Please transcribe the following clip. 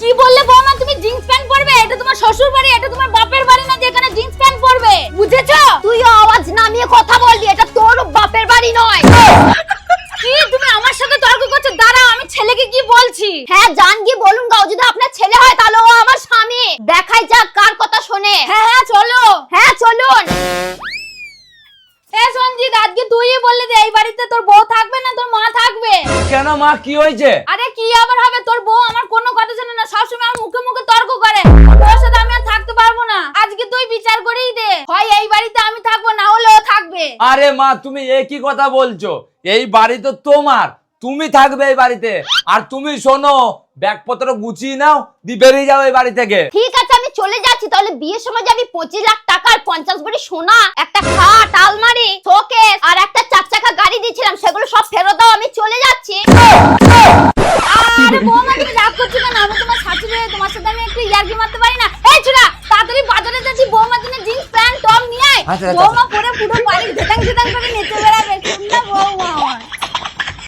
কি বললে বৌমা, তুমি জিন্স প্যান্ট পরবে? এটা তোমার শ্বশুর বাড়ি, এটা তোমার বাপের বাড়ি না যেখানে জিন্স প্যান্ট পরবে, বুঝেছো? তুইও আওয়াজ নামিয়ে কথা বলবি, এটা তোর বাপের বাড়ি নয়। কি তুমি আমার সাথে তর্ক করছো? দাঁড়াও, আমি ছেলেকে কি বলছি। হ্যাঁ জান কি বলুন গাও, যদি আপনার ছেলে হয় তাহলে ও আমার স্বামী। দেখাই যাক কার কথা শোনে। হ্যাঁ হ্যাঁ চলো। হ্যাঁ চলুন। এ সঞ্জিত, আজকে তুইই বললি যে এই বাড়িতে তোর বউ থাকবে না তোর মা থাকবে। কেন মা, কি হয়েছে? আরে কি আবার হবে, তোর বউ আমার কোনো কথা শোনে না, সবসময় আমার মুখে মুখে তর্ক করে। তোর সাথে আমি আর থাকতে পারবো না, আজকে তুই বিচার করেই দে, হয় এই বাড়িতে আমি থাকবো না হলে ও থাকবে। আরে মা, তুমি একই কথা বলছো। এই বাড়ি তো তোমার, তুমি থাকবে এই বাড়িতে। আর তুমি শোনো, ব্যাগপত্র গুছিয়ে নাও, দিয়ে বেরিয়ে যাও এই বাড়ি থেকে। ঠিক আছে আমি চলে যাচ্ছি, তাহলে বিয়ের সময় যে আমি 25 লাখ টাকার 50 ভরি সোনা, একটা খাট, আলমারি, শোকেস আর একটা 4 চাকা গাড়ি দিয়েছিলাম, সেগুলো সব ফেরত দাও, আমি চলে যাচ্ছি। আরে বৌমা, তুমি রাগ করছো কেন? আমি তোমার শাশুড়ি হয়ে তোমার সাথে আমি একটু ইয়ার্কি মারতে পারি না? এই ছোড়া, তাড়াতাড়ি বাজারে যাচ্ছি, বৌমার জন্য জিন্স প্যান্ট টপ নিয়ে আয়। আচ্ছা, আচ্ছা, বৌমা পরে পুরো বাড়ি ঢেটাং ঢেটাং করে